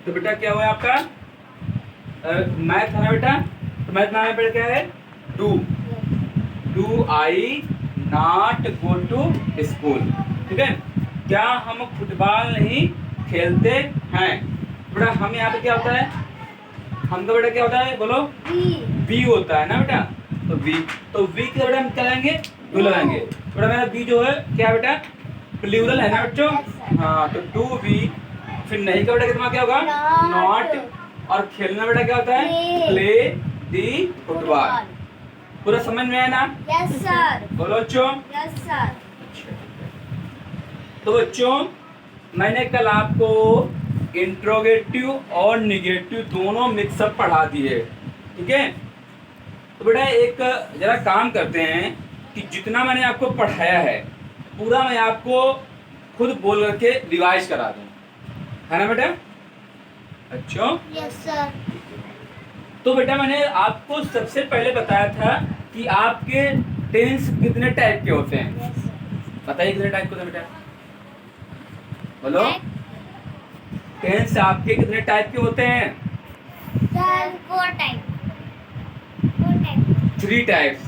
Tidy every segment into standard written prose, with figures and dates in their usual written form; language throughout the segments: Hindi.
तो बेटा क्या हुआ आपका मैथ है ना बेटा, तो मैथ में बेटा क्या है do I not go to school. ठीक है, क्या हम फुटबॉल नहीं खेलते हैं। बेटा हम यहाँ पे क्या होता है, हम का बेटा क्या होता है बोलो, बी होता है ना बेटा, तो वी के बेटा हम क्या लगाएंगे, डू लगाएंगे। बेटा मेरा बी जो है क्या बेटा प्लूरल है ना बच्चों। हाँ तो डू बी, फिर नहीं का बेटा कितना क्या होगा नॉट, और खेलना बेटा क्या होता है प्ले दी फुटबॉल। पूरा समझ में आया ना? Yes sir. बोलो बच्चों। Yes sir. तो बच्चों मैंने कल आपको इंट्रोगेटिव और निगेटिव दोनों मिक्सअप पढ़ा दिए। ठीक है, तो बेटा एक जरा काम करते हैं कि जितना मैंने आपको पढ़ाया है पूरा मैं आपको खुद बोल करके रिवाइज करा दूं, है ना बेटा? अच्छा यस सर। तो बेटा मैंने आपको सबसे पहले बताया था कि आपके टेंस कितने टाइप के होते हैं। बताइए कितने टाइप के होते हैं बेटा, बोलो। टेंस आपके कितने टाइप के होते हैं? Sir 4 type. 3 टाइप्स।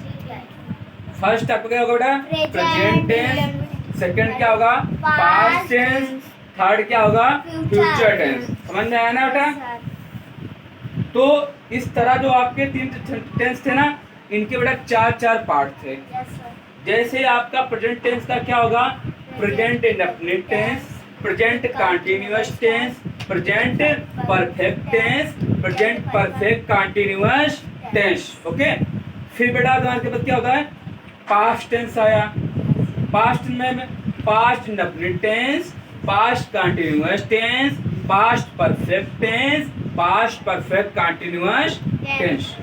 फर्स्ट आपका क्या होगा बेटा प्रेजेंट टेंस, सेकंड क्या होगा पास्ट टेंस, थर्ड क्या होगा फ्यूचर टेंस। समझ में आया ना बेटा? तो इस तरह जो आपके 3 टेंस थे ना, इनके बेटा 4 पार्ट थे। जैसे आपका प्रेजेंट टेंस का क्या होगा present indefinite tense, present continuous tense, present perfect tense, present perfect continuous tense. Okay, फिर बेटा तुम्हारे पास क्या होता है पास्ट टेंस आया। पास्ट में past indefinite tense, past continuous tense, past perfect tense, past perfect continuous tense.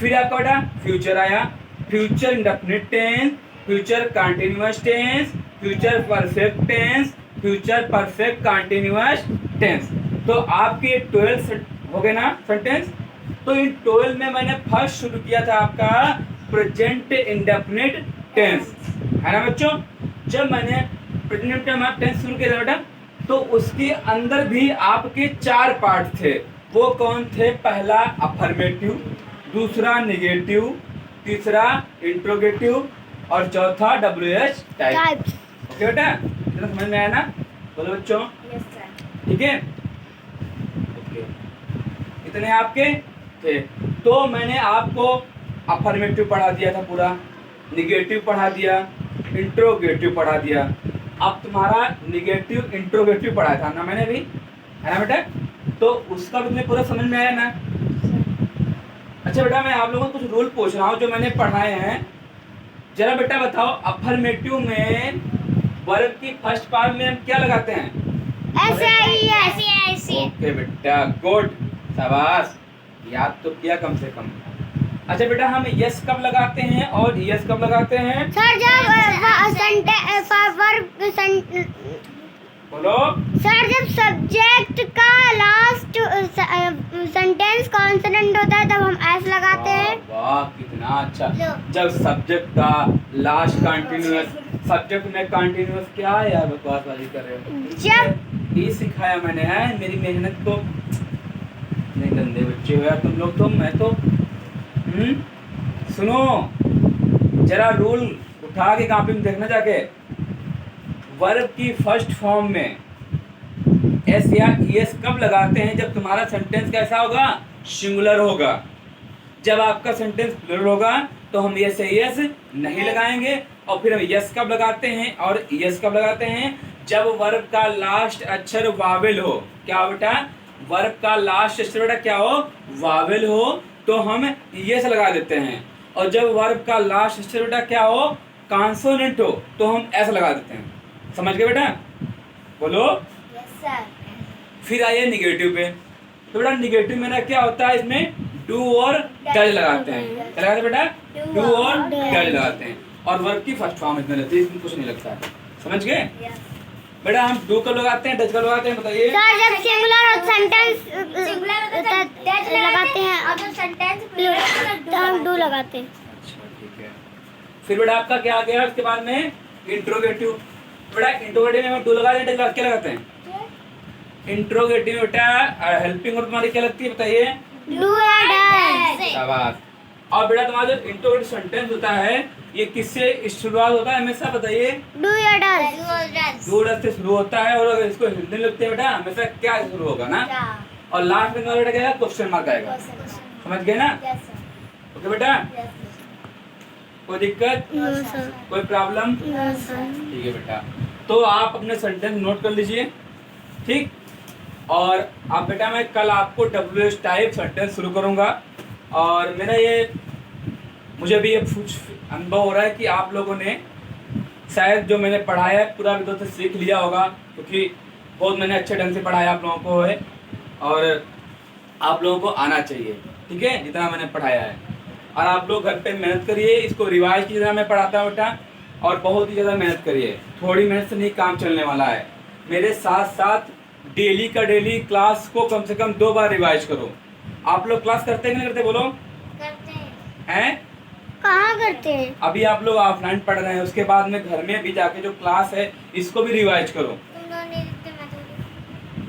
फिर आपका बेटा फ्यूचर आया, future indefinite tense, future continuous tense, future perfect tense, future perfect continuous tense. तो आपके 12 हो गए ना सेंटेंस। तो इन 12 में मैंने फर्स्ट शुरू किया था आपका प्रेजेंट इंडेफिनिट टेंस, है ना बच्चों? जब मैंने प्रेजेंट टेंस शुरू किया था बेटा, तो उसके अंदर भी आपके 4 पार्ट थे। वो कौन थे? पहला अफर्मेटिव, दूसरा निगेटिव, तीसरा इंट्रोगेटिव और चौथा WH टाइप। ओके बेटा, इतना समझ में आया ना? बोलो बच्चों। Yes sir. ठीक है, ओके, इतने आपके थे। तो मैंने आपको अफर्मेटिव पढ़ा दिया था पूरा, निगेटिव पढ़ा दिया, इंट्रोगेटिव पढ़ा दिया। अब तुम्हारा निगेटिव इंट्रोगेटिव पढ़ा था ना मैंने भी, है ना बेटा? तो उसका भी तुम्हें पूरा समझ में आया ना? अच्छा बेटा मैं आप लोगों को कुछ रूल पूछ रहा हूँ जो मैंने पढ़ाए हैं, जरा बेटा बताओ। अफर्मेटिव में वर्ब की फर्स्ट पार्ट में हम क्या लगाते हैं? ऐसे। ओके बेटा, गुड, शाबाश, याद तो किया कम से कम। अच्छा बेटा हम यस कब लगाते हैं और यस कब लगाते हैं? सर बोलो जब सब्जेक्ट का लास्ट सेंटेंस कॉन्सोनेंट होता है तब हम एस लगाते हैं। वाह कितना अच्छा। जब सब्जेक्ट का लास्ट कंटीन्यूअस, सब्जेक्ट में कंटीन्यूअस क्या यार बकवासबाजी कर रहे हो? जब ये सिखाया मैंने है, मेरी मेहनत को नहीं, गंदे बच्चे हो यार तुम लोग। तो मैं तो सुनो जरा रूल उठा के कॉपी में देखना जाके। वर्ब की फर्स्ट फॉर्म में एस या ईएस कब लगाते हैं? जब तुम्हारा सेंटेंस कैसा होगा सिंगुलर होगा। जब आपका सेंटेंस प्लूरल होगा तो हम एस ईएस नहीं लगाएंगे। और फिर हम यस कब लगाते हैं और यस कब लगाते हैं? जब वर्ब का लास्ट अक्षर वावेल हो। क्या हो बेटा? वर्ब का लास्ट अक्षर बेटा क्या हो? वावेल हो, तो हम यस लगा देते हैं। और जब वर्ब का लास्ट अक्षर बेटा क्या हो? कॉन्सोनेंट हो, तो हम एस लगा देते हैं। समझ गए बेटा? बोलो। Yes sir. फिर आइए निगेटिव पे। तो बेटा निगेटिव में क्या होता है? इसमें डू और डज लगाते हैं। क्या लगाते हैं बेटा? डू और डज लगाते हैं। और वर्ब की फर्स्ट फॉर्म इसमें लगती है, इसमें कुछ नहीं लगता है। समझ गए बेटा? हम डू कब लगाते हैं, डज कब लगाते हैं बताइए? सर जब सिंगुलर सेंटेंस लगाते हैं और जब सेंटेंस प्लूरल तो हम डू लगाते हैं। अच्छा ठीक है। फिर बेटा आपका क्या आ गया उसके बाद में? इंट्रोगेटिव। बेटा इंट्रोगेटिव में हम डू लगाते हैं, डज क्या लगाते हैं? इंट्रोगेटिव बेटा हेल्पिंग वर्ब तुम्हारी क्या लगती है बताइए? डू या डज। शाबाश। और बेटा तुम्हारा जो इंट्रोगेटिव सेंटेंस होता है ये किससे शुरुआत होता है हमेशा बताइए? डू या डज। डू डज से शुरू होता है। और अगर इसको हिंदी में लिखते हैं बेटा हमेशा क्या से शुरू होगा ना? और लास्ट में बेटा क्या क्वेश्चन मार्क आएगा। समझ गए ना? ओके बेटा, कोई दिक्कत? कोई प्रॉब्लम? ठीक है बेटा, तो आप अपने सेंटेंस नोट कर लीजिए, ठीक। और आप बेटा मैं कल आपको WH टाइप सेंटेंस शुरू करूंगा। और मेरा ये मुझे भी ये कुछ अनुभव हो रहा है कि आप लोगों ने शायद जो मैंने पढ़ाया है पूरा विधि से सीख लिया होगा, क्योंकि बहुत मैंने अच्छे ढंग से पढ़ाया आप लोगों को है। और आप लोगों को आना चाहिए, ठीक है, जितना मैंने पढ़ाया है। और आप लोग घर पे मेहनत करिए, इसको रिवाइज की तरह मैं पढ़ाता हूँ बेटा, और बहुत ही ज़्यादा मेहनत करिए। थोड़ी मेहनत से नहीं काम चलने वाला है। मेरे साथ साथ डेली का डेली क्लास को कम से कम 2 बार रिवाइज करो। आप लोग क्लास करते हैं कि नहीं करते बोलो? करते हैं? कहाँ करते हैं? अभी आप लोग ऑफलाइन पढ़ रहे हैं, उसके बाद में घर में भी जाके जो क्लास है इसको भी रिवाइज करो।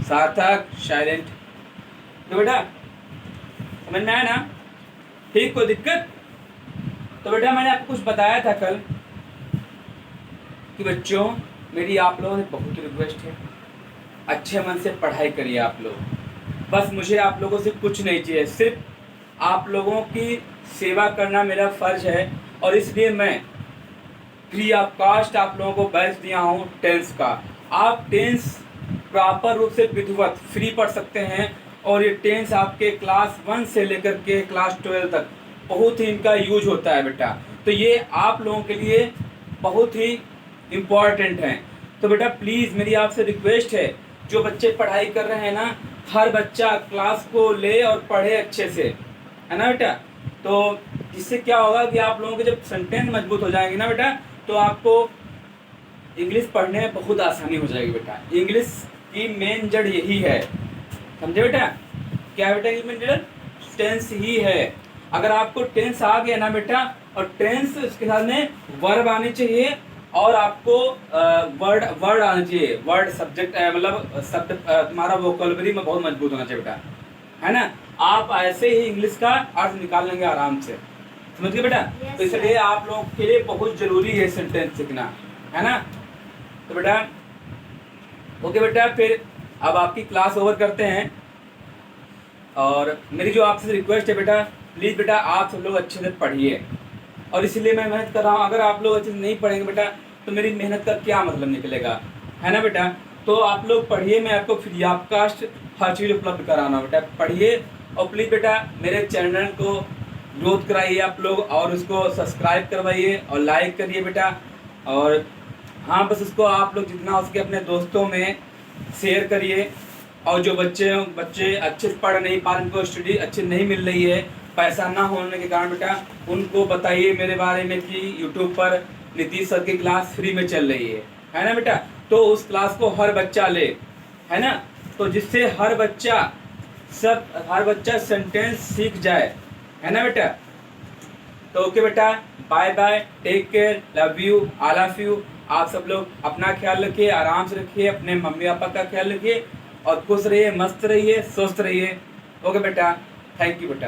सार्थक साइलेंट, तो बेटा समझ में आया ना? ठीक, कोई दिक्कत? तो बेटा मैंने आपको कुछ बताया था कल कि बच्चों मेरी आप लोगों से बहुत रिक्वेस्ट है, अच्छे मन से पढ़ाई करिए आप लोग। बस मुझे आप लोगों से कुछ नहीं चाहिए, सिर्फ आप लोगों की सेवा करना मेरा फर्ज है। और इसलिए मैं फ्री ऑफ कॉस्ट आप लोगों को बैच दिया हूँ टेंस का। आप टेंस प्रॉपर रूप से विधिवत फ्री पढ़ सकते हैं। और ये टेंस आपके क्लास 1 से लेकर के क्लास 12 तक बहुत ही इनका यूज होता है बेटा। तो ये आप लोगों के लिए बहुत ही इम्पॉर्टेंट हैं। तो बेटा प्लीज़ मेरी आपसे रिक्वेस्ट है, जो बच्चे पढ़ाई कर रहे हैं ना, हर बच्चा क्लास को ले और पढ़े अच्छे से, है ना बेटा? तो इससे क्या होगा कि आप लोगों के जब सेंटेंस मजबूत हो जाएंगे ना बेटा, तो आपको इंग्लिश पढ़ने में बहुत आसानी हो जाएगी बेटा। इंग्लिश की मेन जड़ यही है, समझे बेटा? क्या है बेटा इंग्लिश में जड़? टेंस ही है। अगर आपको टेंस आ गया ना बेटा, और टेंस उसके साथ में वर्ब आनी चाहिए, और आपको वर्ड आना चाहिए, वर्ड सब्जेक्ट मतलब शब्द तुम्हारा वोकैबुलरी में बहुत मजबूत होना चाहिए बेटा, है ना? आप ऐसे ही इंग्लिश का अर्थ निकाल लेंगे आराम से, समझ गए बेटा? तो इसलिए आप लोगों के लिए बहुत जरूरी है सेंटेंस सीखना, है ना? तो बेटा ओके बेटा, फिर अब आपकी क्लास ओवर करते हैं। और मेरी जो आपसे रिक्वेस्ट है बेटा, प्लीज़ बेटा आप सब लोग अच्छे से पढ़िए। और इसलिए मैं मेहनत कर रहा हूँ। अगर आप लोग अच्छे से नहीं पढ़ेंगे बेटा तो मेरी मेहनत का क्या मतलब निकलेगा, है ना बेटा? तो आप लोग पढ़िए, मैं आपको फ्री ऑफ कॉस्ट हर चीज़ उपलब्ध कराना बेटा। पढ़िए और प्लीज़ बेटा मेरे चैनल को ग्रोथ कराइए आप लोग, और उसको सब्सक्राइब करवाइए और लाइक करिए बेटा। और हाँ, बस उसको आप लोग जितना हो सके अपने दोस्तों में शेयर करिए। और जो बच्चे अच्छे से पढ़ नहीं पा रहे, उनको स्टडी अच्छी नहीं मिल रही है पैसा ना होने के कारण बेटा, उनको बताइए मेरे बारे में कि यूट्यूब पर नीतीश सर की क्लास फ्री में चल रही है ना बेटा? तो उस क्लास को हर बच्चा ले, है ना? तो जिससे हर बच्चा सेंटेंस सीख जाए, है ना बेटा? तो ओके बेटा, bye bye, take care, love you, all of you. आप सब लोग अपना ख्याल रखिए, आराम से रखिए, अपने मम्मी पापा का ख्याल रखिए, और खुश रहिए, मस्त रहिए, स्वस्थ रहिए। ओके बेटा, थैंक यू बेटा।